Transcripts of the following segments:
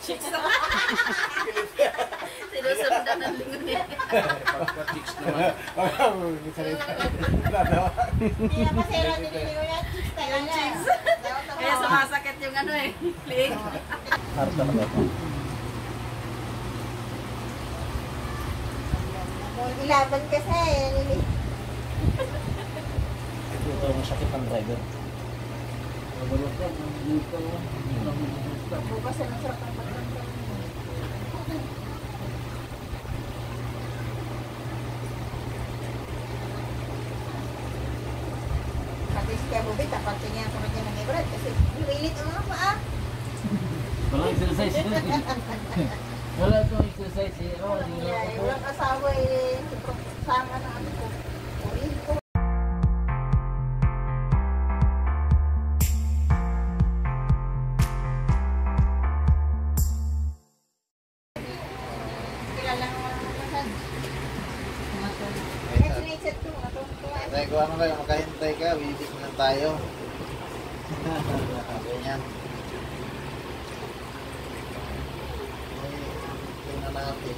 Chicks na. Sinusundan ng lingon niya. Chicks naman. Hindi na masera din yung yan. Chicks talaga. Kaya sumasakit yung ano eh. Leg. Harap talaga ito. Ilaban kasi. Ito yung sakit ng driver. Bukas na sarap ang pagkakita. Pati si Kuya Bobby, tapat niya sa kanya ng Ebrad kasi nilit ang mga paa. Walang exercise yun. Wala itong exercise eh. Walang asawa eh. Sama na ano ko. Ulit ko. Tay ko ano kayo, makahintay ka, bibig na tayo. Ganyan. Tingnan natin.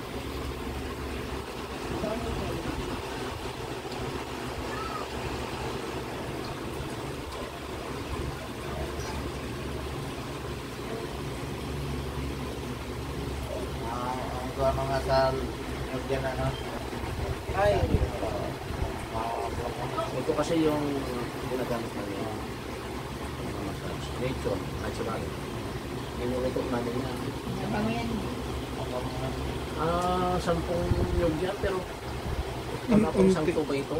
Ang ano nga sa Nordian ano. Ay! Ito kasi yung ginagamit namin yung massage. Nature, natural. Ginulito namin yan. Nabango yan. 10 nyug yan, pero pagkapang 10 ba ito?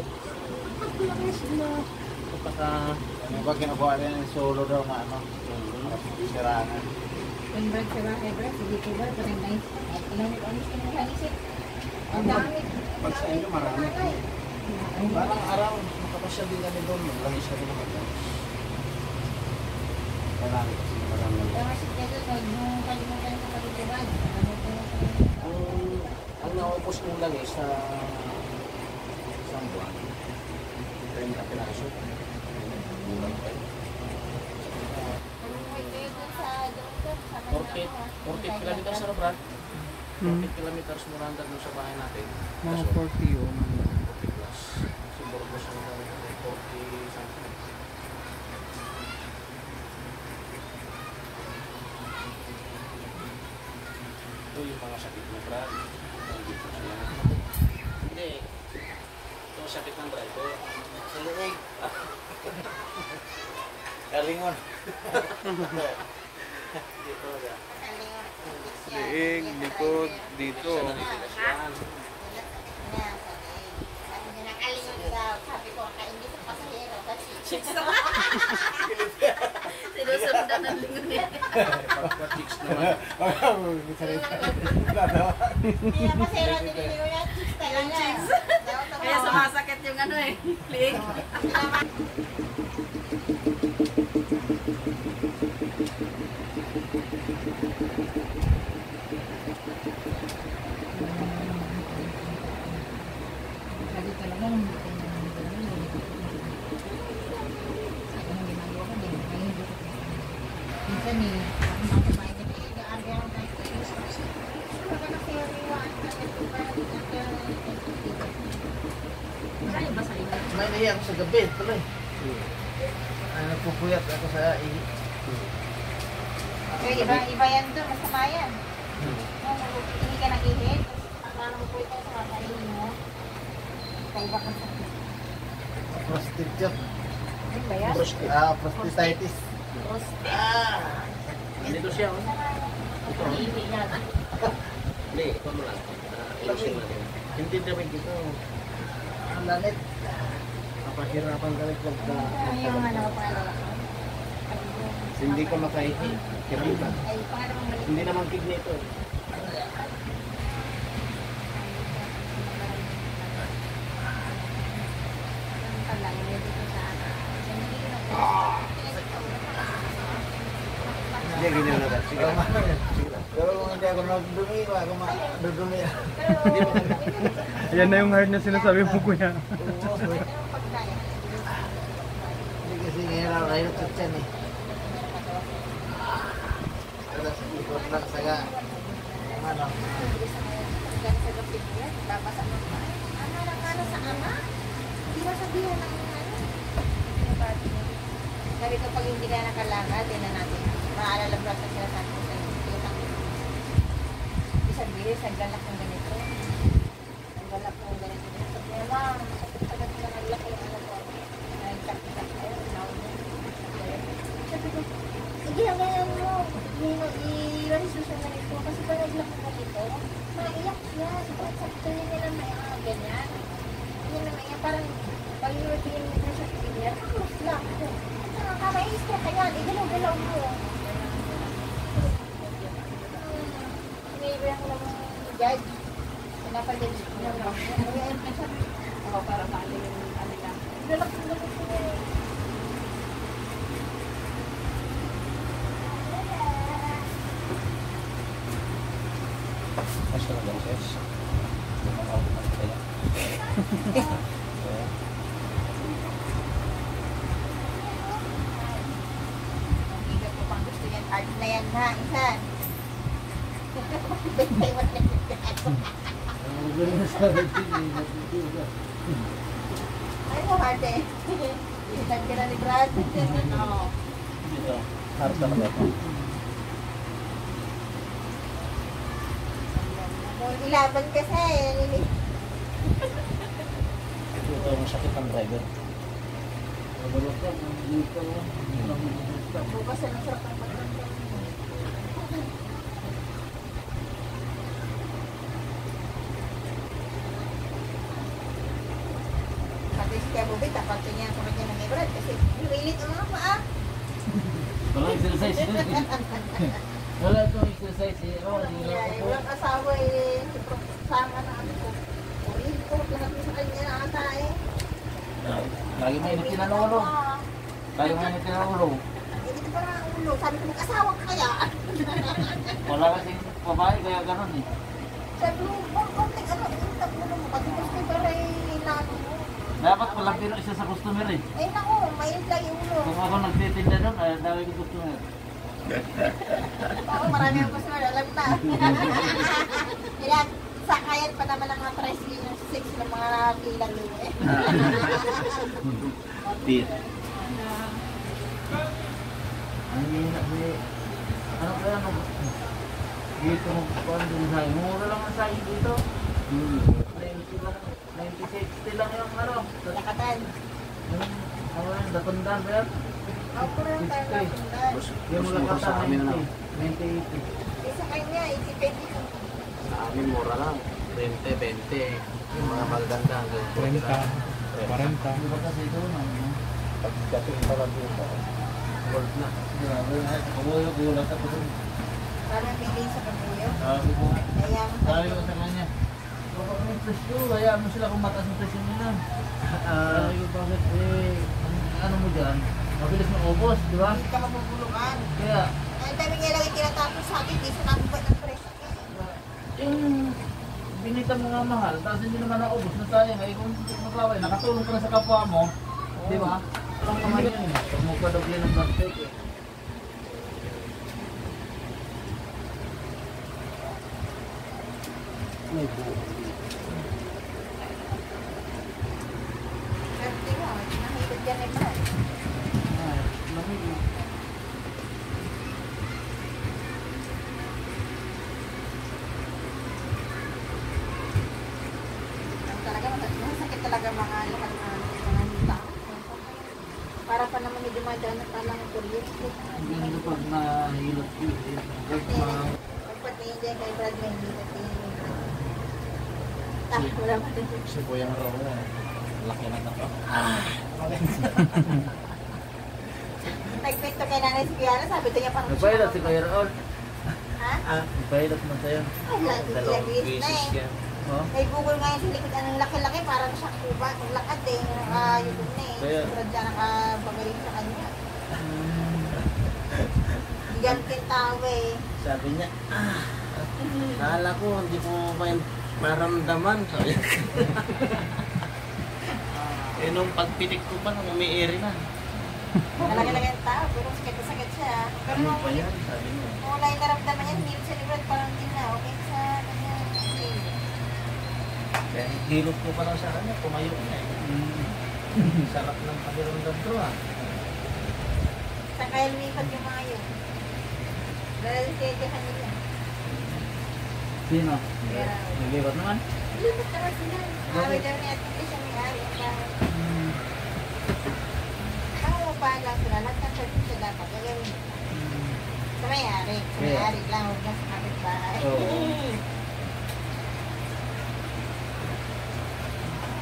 Kapaka... Ano ba kinukuha rin yung solo daw na ano? Sirangan. Yung brad sa bahay, brad, sige ko ba, parang nice. Ilang anis ka naman hanisip. Ang dami. Pag sa inyo marami. Parang araw, makapasya din kami doon. Maglangis kami ng mag-langis. Marami kasi marami. Kaya kasi kaya doon, nung kalimutan sa pagkibad. Ang naupos mong langis sa isang buwan, 30 piraso. Bulan pa yun. 40 kilometers na Brad. 40 kilometers muranda doon sa bahay natin. Mga 40 yun. 40 plus. Siguro po sa 40 something. Ito yung mga sakit ng Brad. Dito siya. Hindi. Ito ang sakit ng driver. Sa leeg. Kalingon. Dito siya. Liig, likod, dito. Chicks na. Sinusundan ng lingon niya. Chicks naman. Hindi na masera din yung yan. Chicks talaga. Kaya sumasakit yung ano eh. Leg. Lagi talagang minsan eh, ang kumain na nag-aargaw tayo. Sino ka nakayariwaan ka? Kaya ba sa inyo? May nahiya ako sa gabi, tuloy. Nagpupuyat ako sa ihi. Iba yan doon, masama yan. Hindi ka nag-ihit, paano mo po ito sa kakainin mo? Kaiba ka sa Prostitute. ano ba yan? Prostititis. Dito siya. Ito. Ihi yan. Hindi, ito mo lang. Ilusin natin. Hindi namin dito. Ang lanit. Kapahirapan ka rin pagka... Yung ano, pangalawa ko. Hindi ka makaihi. Kiraman. Ay, pangalawang balik. Hindi naman kidney ito. Yung pala, yung dito sa Hindi, ganyan na ba? Sige naman. Pero kung hindi ako nagdumi, ako madudumi. Yan na yung hard na sinasabi mo, kuya. Hindi kasi ngayon ako kayo sa tiyan eh. Pero sa likod lang sa Taga, ano? Sa gapit niya, babasa mo pa. Ama ng ano sa ama? Hindi ba sabihan ng ano? Sabi ko, pag hindi ka nakalakad, tinan natin. Maalala ba sa sinasabi ko sa iyo? Isang bilis, ang galak ng ganito. Ang galak ng ganito. Sabi niya, ma'am, sabi ko na naglaki yung ano ko. Nagtak-tak kayo, sabi ko, sige, hanggang mo. I-resusan na ito. Kasi pa naglak ng ganito, maiyak siya. Sakto yun nila may ganyan. Yun naman yan, parang pag i-resusan mo siya sa kanya, tapos lang ko. Nakakamais ka kaya, igalaw-galaw mo. Sinibira ko naman yung judge. Pinapag-judge ko naman. Oo, para mali yung ano lang. Galak-galak siya. Mas ka lang, sis. Lumang kaya. Hindi ko pang gusto yan. Art na yan ha, isan. Bentay mo na Ang gulo na sa akin, natutulog. Ay mo, Harte. Isan ka na ni Brad. Oo. Dito. Harap talaga ito. Ilaban kasi. Ito yung sakit ng driver. Mabalok ka, dito. Bukas na lang sarap ng pagkakas. Pati si Kuya Bobby, tapat ko niya sa kanya ng Brad kasi niwilit ang mga paa. Walang exercise yun. Wala itong exercise eh. Oh, hindi Yeah, lang ako. walang asawa eh. Siyempre, sama na ano ko. Ulit ko, lahat mo sa kanya na ata eh. Lagi mainit ka ng ulo. Lagi mainit ka ng ulo. Hindi ko parang ang ulo. Sabi ko, mag-asawa ka kaya? Wala kasing babae kaya ganun eh. Sabi ko, konting ano, intap mo naman. Pati gusto ko rin inano mo. Dapat walang pino isa sa customer eh. Ay naku, mainit lang yung ulo. Kung ako nagtitinda doon, ay dami ko customer. Oo, marami ang gusto na, alam na. Ilan, sakayan pa naman ang mga presley ng 6 ng mga kilang yun eh. Beer. Ang hina eh. Ano kaya ano? Dito mo kung din sa mura lang ang sayo dito. 90 lang yung ano. Lakatan. Ano yan, datundan ba yan? Ako rin tayo napundan. Yung Mas mura sa amin ano. 90. Isa kanya, isipin ko. Sa amin mura lang. 20, 20. Yung mga maganda hanggang 30, 40. Di ba kasi doon ano? Pagdating pala dito. Gold na. Grabe na. Kumulat ako doon. Parang bigay sa kabuyo. Sabi ko, Kaya mo sabi ko sa kanya, baka may presyo, kaya mo sila kung mataas ang presyo nila. Sabi ko, bakit ano mo dyan? Mabilis maubos, di ba? hindi ka mabubulukan. Kaya, Ang dami niya lang tinatapos sa akin, di sa nabubat ng presyo. yung binita mo nga mahal, tapos hindi naman naubos na sayang. Eh, kung maglaway, nakatulong ka na sa kapwa mo, di ba? Ang naman yun eh. Pag magpadoble ng basket eh. May buo. Pero di mo, nahilod yan eh ba? Ay, lamig. Talaga, masakit talaga mga lahat ng tao. Para pa naman medyo madaan at talang kuryente. Hindi nyo pag nahilot yun eh. Pag Pagpatingin dyan kay Brad, may hindi natingin. Wala pa din. Si Kuya Raw na. Laki na ito. Nagpinto kay nanay si Kiara, sabi ko niya parang nagpahilot si Kuya Raul. Ha? Nagpahilot mo sa'yo. Ay, lagi Dalawang labis na beses eh. yan. Oh? May bukol nga yung sa likod, anong laki-laki, parang siya kuba. Kung lakad eh, nakayugod na eh. Kaya- Brad dyan nakabagaling sa kanya. Giganting tao eh. Sabi niya, kala ko hindi ko maramdaman. Eh nung pagpitik ko pa, umiiri na. Talaga-talaga yung tao, pero sakit na sakit siya. Pero Ano nung pa yan? Sabi niya. wala yung naramdaman yan, hindi siya ni Brad Hilot ko pa lang sa kanya, tumayo na eh. Sarap ng pakiramdam to ah. Sa kaya lumipat yung mga yun. Dahil kaya nila. Sino? Kaya, Naglipat naman? lumipat naman sila. Sabi daw niya, at hindi siya may-ari. Ang upahan lang sila, lahat ng service na dapat gagawin. Sa may-ari. Sa may-ari lang, huwag na sa kapitbahay. Oo.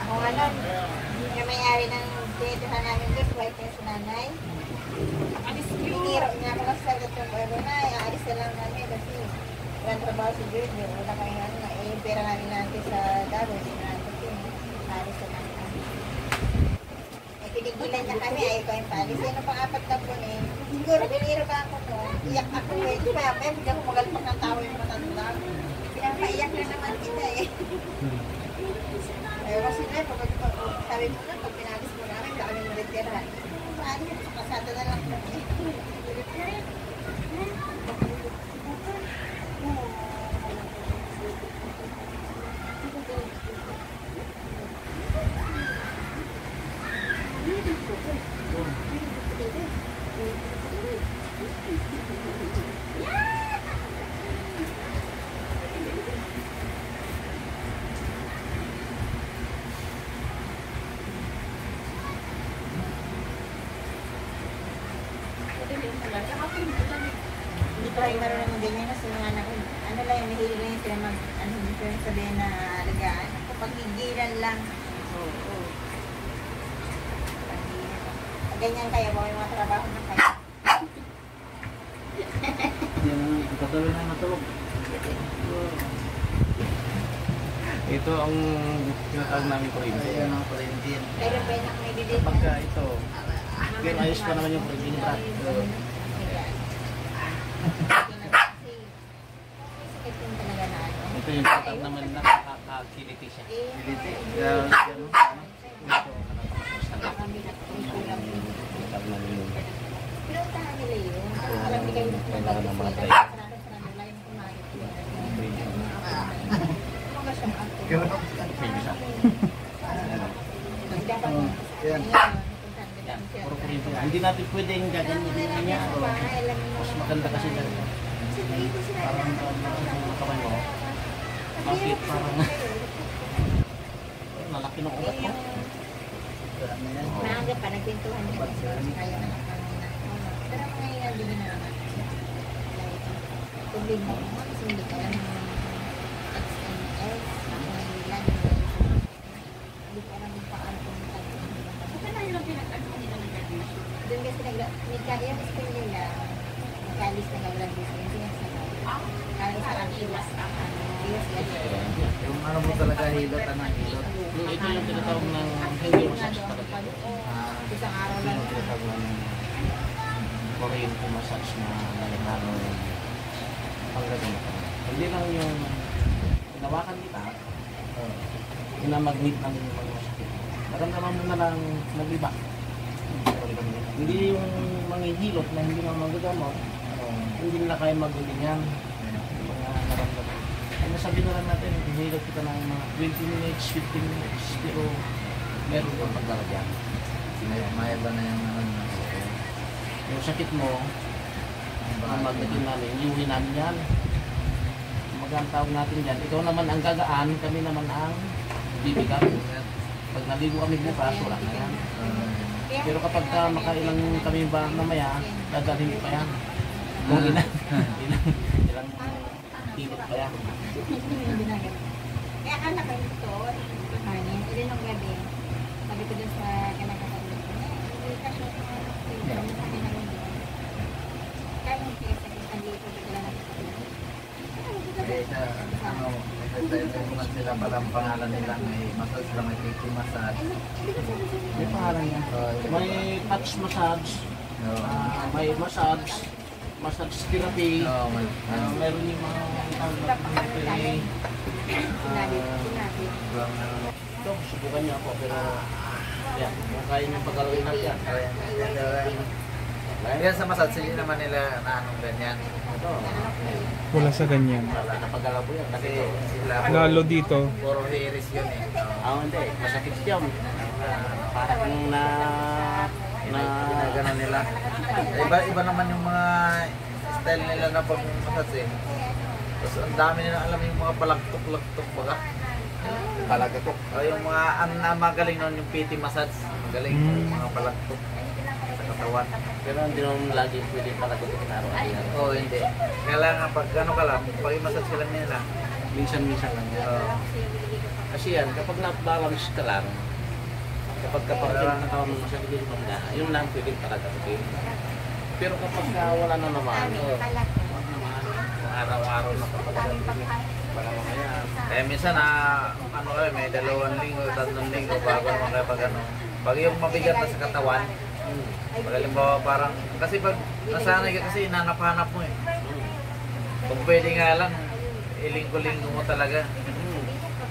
Ako nga nun, yung may-ari ng tinituhan namin doon, buhay ko sa nanay. Piniro niya ako lang sa sagot yung buhay na, aalis na lang namin kasi walang trabaho si Virgil. Wala kami ano, yung pera namin natin sa Davao, sinanto yun. Aalis na lang namin. Pinigilan niya kami, ayaw ko yung palis. Yan pang 4 na po eh. Siguro, biniro ba ako no? Iyak ako eh. Di ba, may bigla ko magalpak ng tao yung matanda. Pinapaiyak na naman kita eh. Ayaw kasi na, sabi mo na, pag pinalis mo namin, baka kami maritirahan. Paano yun? Pasada na lang kami. Hindi ko rin marunong ng ganyan na sila anak ko. Ano lang yung mahilig lang yung sila mag, ano yung sabihin na alagaan. Ako, pagigilan lang. Oo. Pag ganyan kayo, ba may mga trabaho na kayo? Yan ang katabi na natulog. Ito ang tinatawag namin kuryente. Ayan ang kuryente. Pero ba yung may bibig Pagka ito, yun, ayos pa naman yung kuryente, Brad. Ito yung tatag naman na nakakakiliti siya. Kiliti. Pinuntahan nila yun. Alam ni kayo Kailangan ng mga tayo. Yan. Yan, puro kuryente yan. Hindi natin pwedeng gaganyan niya. Mas maganda kasi dito. Parang mga kamay mo. Bakit parang lalaki ng ugat mo? Maaga pa, nagpintuhan niya kasi kaya na pero ngayon hindi na naman. Tubig mo, kasi hindi kaya ng XNS, hindi ko alam yung paano pumunta. Ito na yung pinag-ano nila ng graduation. Doon kasi nagka-air school nila, nagka-alis na nag-graduation, hindi nga sa kaya sa Antilas. Yung ano mo talaga hilot, anong hilot? Ito yung tinatawag ng hindi massage talaga. Isang araw Ito lang. yung tinatawag ng kuryente massage na nalilano panggaling ka. Hindi lang yung hinawakan kita, inamagnet ng mga masakit. Naramdaman mo na lang nag-iba. Hindi yung manghihilot na hindi mo magagamot, hindi nila kaya magulingan. Mga naramdaman. Ang nasabi na lang natin, hinihilot kita ng mga 20 minutes, 15 minutes, pero meron kang pagdaragyan. May ba na yung ano? Yung sakit mo, ang magdating namin, iuwi namin yan. Ang tawag natin yan, ikaw naman ang gagaan, kami naman ang bibigat. Pag naligo kami bukas, wala na yan. Pero kapag makailang kami ba mamaya, dadalhin pa yan. Kung ilang hilot pa yan. Kaya anak ko ito, kanin, ilan ng gabi, sabi ko dun sa kanagagalit ko, hindi ka siya kaya yung piyesa, hindi ko bigla na Kasi sa ano, naman sila palang pangalan nila, may massage lang, may PT massage. May pangalan yan. May touch massage, may massage, massage therapy, meron yung mga tawag natin sinabi. ito, subukan niyo ako, pero yan, kung kaya niyo paggalawin natin yan. Yan sa massage, hindi naman nila na anong ganyan. Ito, Wala sa ganyan. wala na paggalaw po yan. Kasi Kasi sila Lalo dito. puro iris yun eh. Hindi. Masakit yun. Parang na Ginaganon nila. Iba naman yung mga style nila na pag-massage eh. Tapos ang dami nila alam yung mga palagtok-lagtok baga. palagatok. Yung mga, ang magaling nun yung PT massage. Magaling yung mga palagtok sa katawan. Pero hindi naman lagi pwede palagatok na araw-araw. Oo, hindi. Kailangan pag ano ka lang, pag i-massage ka lang nila. Minsan-minsan lang yan. Oo. Kasi yan, kapag na-balance ka lang, kapag kinakatawan mo sa hindi mo na, yun lang pwede palagatokin. Pero kapag wala na naman, wag naman, araw-araw na papalagatok. Baka mamaya. Kaya minsan ano kami, may 2 linggo, 3 linggo bago naman kayo pag ano. Pag yung mabigat na sa katawan, pag halimbawa parang, kasi pag nasanay ka kasi hinanap-hanap mo eh. Kung pwede nga lang, ilinggo-linggo mo talaga.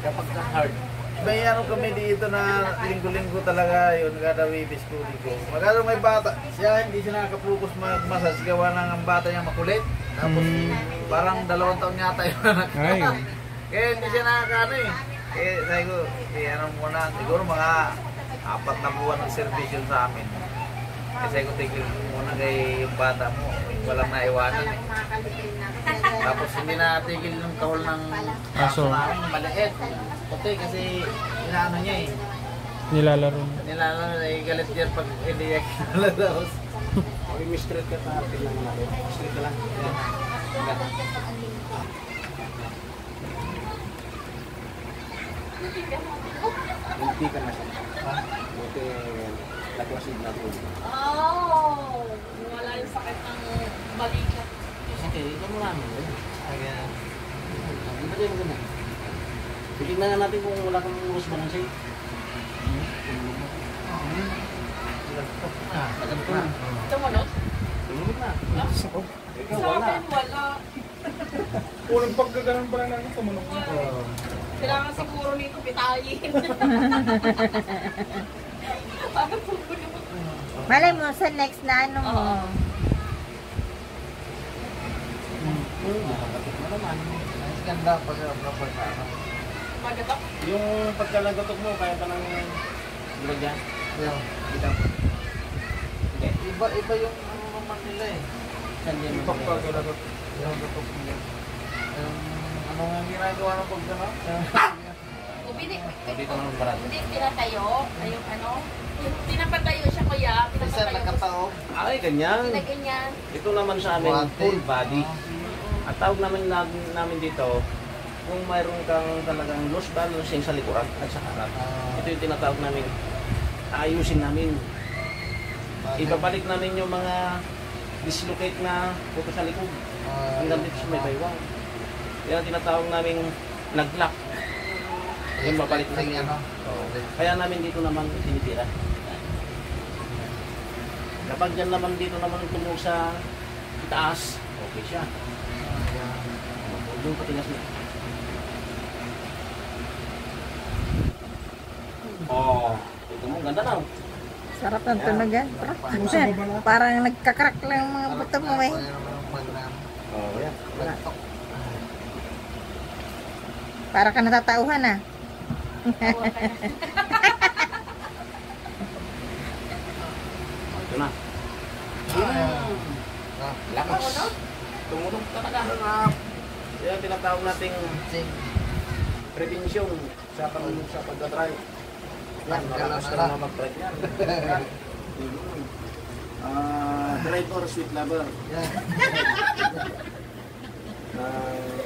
Kapag hard, May ano kami dito na linggo-linggo talaga yun, kada wibis ko dito. Magkano may bata, siya hindi siya nakaka-focus mag-massage, gawa ng ang bata niya makulit. Tapos parang 2 taon yata yung anak. Ay. Kaya hindi siya nakakaano eh. Kaya sabi ko, ano muna, siguro mga 4 na buwan ng servisyon sa amin. Kaya sabi ko, tigil muna kay yung bata mo, walang naiwanan eh. Tapos hindi na tigil yung kahol ng Aso. namin, maliit. Puti kasi inaano niya eh. Nilalaro niya. Nilalaro na galit niya pag hindi niya kinalaos. i-mistrate ka sa atin lang natin. Mistrate ka lang. Hindi ka na siya. Buti nagwasid na po. Oh, wala yung sakit ng balikat. Okay, ito mo lang. Hindi mo ganda. Titignan na natin kung wala kang urus balansay. Naganto na. Tumunod? Tulog na. Ikaw Sa wala. akin, wala. Unang pagkaganon pa lang natin, tumunok na. Kailangan siguro nito bitayin. Bakit tumunod? Malay mo sa next na ano mo. Nakakatik na naman. Mas ganda pag proper sa ano. Magatak? Yung pagkalagatok mo, kaya ka ng lagyan. Iba yung ano naman nila eh. Saan yan? Yung gatok nila. Ano nga ginagawa ng pagkano? Dito naman barat. Hindi pinatayo. Ay, yung ano? Yung pinapatayo siya kuya. Minsan Pinapatayo. nakataog. Ay, ganyan. Pinaganyan. Ito naman sa amin, full body. At tawag namin dito, kung mayroon kang talagang loose balancing sa likuran at sa harap. Ito yung tinatawag namin, ayusin namin. Ibabalik namin yung mga dislocate na puto sa likod. Hanggang dito sa may baywang. Yan ang tinatawag namin nag-lock. Yung babalik namin. Oo. Kaya namin dito naman tinitira. Kapag yan naman dito naman tumuog sa taas, okay siya. Yung patigas niya. Oh, ito mo, ganda na. Sarap ng tunugan. Parang nagkakrak lang yung mga buto mo eh. Oh, yan. Para ka natatauhan ah. Ito na. Lakas. Tumunog talaga. Yan ang tinatawag nating prevention sa pagdadrive. Yan, malakas ka na mag-drive yan. Driver, sweet lover.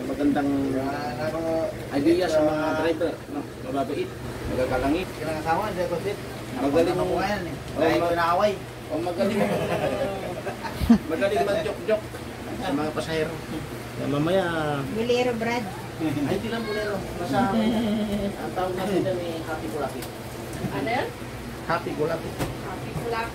Magandang idea sa mga driver. No? Mababait, magagalangit. Kinakasawa, hindi ako sit. Magaling mo yan eh. Oh, Dahil pinaaway. O magaling magaling mag-joke-joke sa mga pasahero. Kaya mamaya, Bolero Brad. ay di lang bulero. Nasa, ang tawag natin dyan ay happy go lucky. Ano yan? Happy go lucky. Happy kulak.